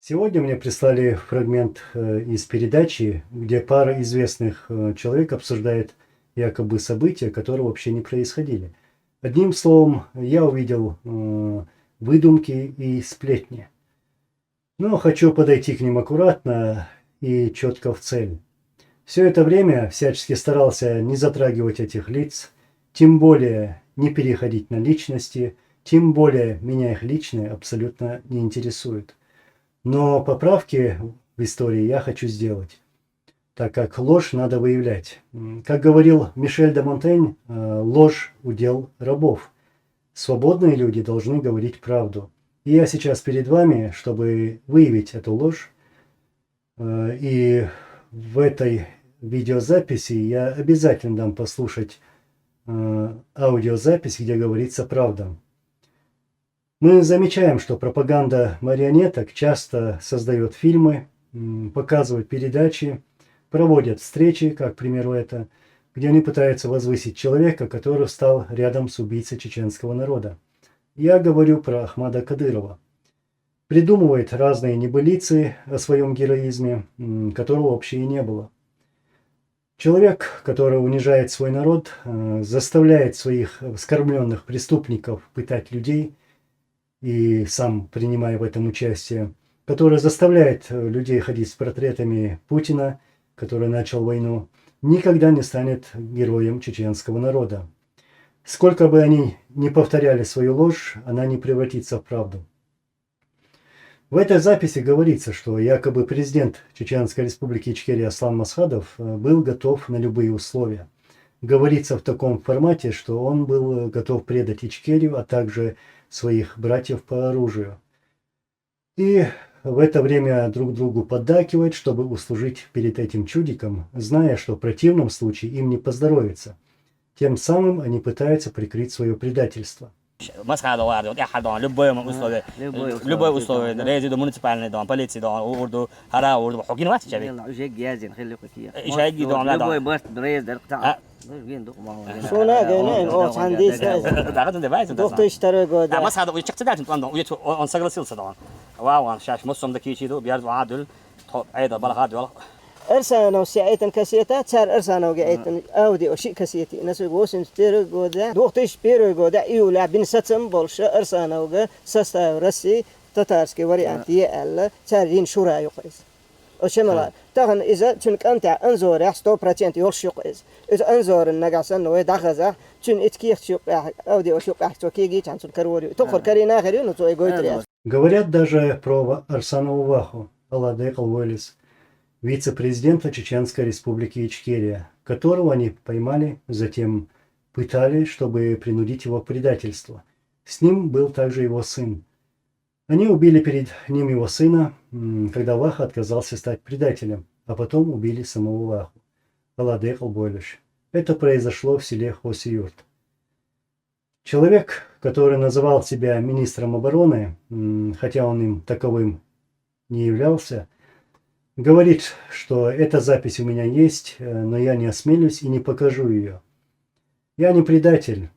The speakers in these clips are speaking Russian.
Сегодня мне прислали фрагмент из передачи, где пара известных человек обсуждает якобы события, которые вообще не происходили. Одним словом, я увидел выдумки и сплетни. Но хочу подойти к ним аккуратно и четко в цель. Все это время всячески старался не затрагивать этих лиц, тем более не переходить на личности, тем более меня их личное абсолютно не интересует. Но поправки в истории я хочу сделать, так как ложь надо выявлять. Как говорил Мишель де Монтень, ложь – удел рабов. Свободные люди должны говорить правду. И я сейчас перед вами, чтобы выявить эту ложь. И в этой видеозаписи я обязательно дам послушать аудиозапись, где говорится правда. Мы замечаем, что пропаганда марионеток часто создает фильмы, показывает передачи, проводят встречи, как, к примеру, это, где они пытаются возвысить человека, который встал рядом с убийцей чеченского народа. Я говорю про Ахмада Кадырова. Придумывает разные небылицы о своем героизме, которого вообще и не было. Человек, который унижает свой народ, заставляет своих вскормленных преступников пытать людей, и сам принимая в этом участие, который заставляет людей ходить с портретами Путина, который начал войну, никогда не станет героем чеченского народа. Сколько бы они ни повторяли свою ложь, она не превратится в правду. В этой записи говорится, что якобы президент Чеченской республики Ичкерия Аслан Масхадов был готов на любые условия. Говорится в таком формате, что он был готов предать Ичкерию, а также своих братьев по оружию. И в это время друг другу поддакивать, чтобы услужить перед этим чудиком, зная, что в противном случае им не поздоровится. Тем самым они пытаются прикрыть свое предательство. مسخره وارد يا حد لبوي مستوى لبوي مستوى رئيس المونسيبال دون بوليسي دون اوردو هرا اوردو حقين وقت شبي يلا جاي جاهزين خليك فيها ايش هيجي دون لا لبوي دون بس بريز در قطع وين دوق ما شونا قايلين اوت عندي دعت ديفايس دوقت اشترى قود مسخره ويشك تدات دون ويت اون سجل سيلس دون واو شاش مصم دكي شيدو بيرد عادل عيد بلغاد ولا ارسانو ساعتن كاسيتا صار ارسانو قايتن اودي او شي كاسيتي ناس ووسن اشترى قود دوقت اشبيرو قود يولا بن ستم بولش ارسانو سستا رسي تتارسكي وريانتي ال صارين شورا يقيس وشملا تغن اذا تنك انت انزور 100% يولش يقيس اذا انزور النقاسن نو دغزا تن اتكيخ شوق اودي او شوق احتو كيجي تنسل كروري تخر كرينا غير نو تو يقول Говорят даже про Арсанову Ваху, Аладекал Уэлис, вице-президента Чеченской республики Ичкерия, которого они поймали, затем пытали, чтобы принудить его к предательству. С ним был также его сын. Они убили перед ним его сына, когда Ваха отказался стать предателем, а потом убили самого Ваху. Аладекал Бойлиш. Это произошло в селе Хосиюрт. Человек, который называл себя министром обороны, хотя он им таковым не являлся, говорит, что эта запись у меня есть, но я не осмелюсь и не покажу ее. Я не предатель,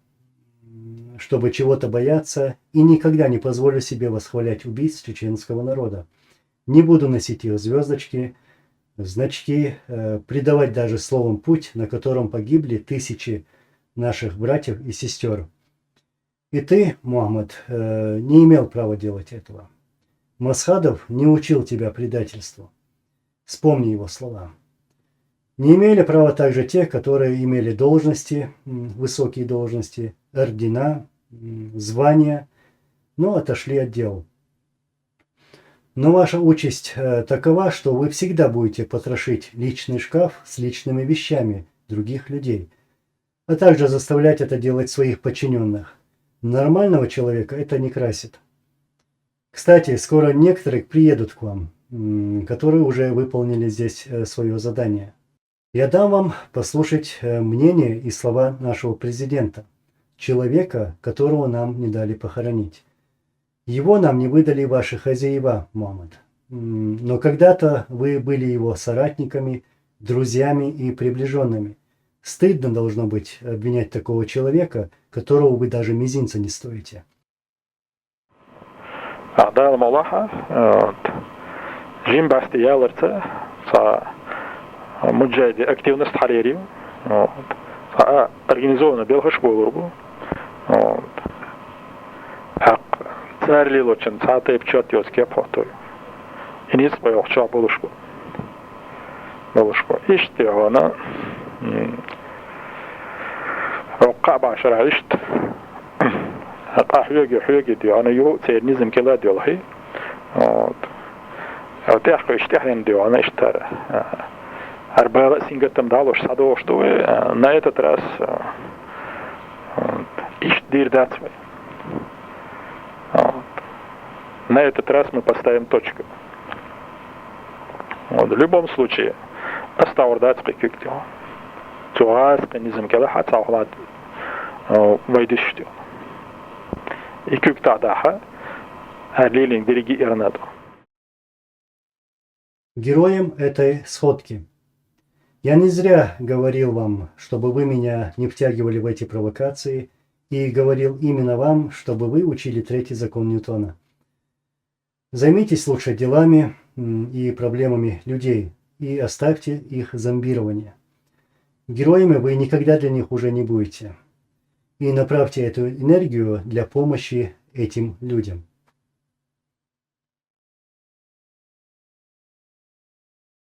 чтобы чего-то бояться, и никогда не позволю себе восхвалять убийц чеченского народа. Не буду носить их звездочки, значки, предавать даже словом путь, на котором погибли тысячи наших братьев и сестер. И ты, Мухаммад, не имел права делать этого. Масхадов не учил тебя предательству. Вспомни его слова. Не имели права также те, которые имели должности, высокие должности, ордена, звания, но отошли от дел. Но ваша участь такова, что вы всегда будете потрошить личный шкаф с личными вещами других людей, а также заставлять это делать своих подчиненных. Нормального человека это не красит. Кстати, скоро некоторые приедут к вам, которые уже выполнили здесь свое задание. Я дам вам послушать мнение и слова нашего президента, человека, которого нам не дали похоронить. Его нам не выдали ваши хозяева, Мухаммад. Но когда-то вы были его соратниками, друзьями и приближенными. Стыдно должно быть обвинять такого человека, которого вы даже мизинца не стоите. أعضاء الملاحة Жим басты ялырца, муджаиди активность харерию, организованно белхаш болурбу, царли лочин, цатайп чат ёске похтой. Инис боёхча болушку. Иште она رقع بعشر عشت حيوجي دي أنا يو سيرنيزم كلا دي والله تحقق اشتحن دي أنا اشترى أربعة سنجتم دالوش صدوش دوي نايت تراس إيش دير датвой на этот раз мы поставим точку. В любом случае أستوردات بكيكتيو توغاز بنيزم كلا حتى أخلاد ويدشتيو إكيكتا داха أرليلين دريجي إرنادو. Героем этой сходки. Я не зря говорил вам, чтобы вы меня не втягивали в эти провокации, и говорил именно вам, чтобы вы учили третий закон Ньютона. Займитесь лучше делами и проблемами людей, и оставьте их зомбирование. Героями вы никогда для них уже не будете. И направьте эту энергию для помощи этим людям.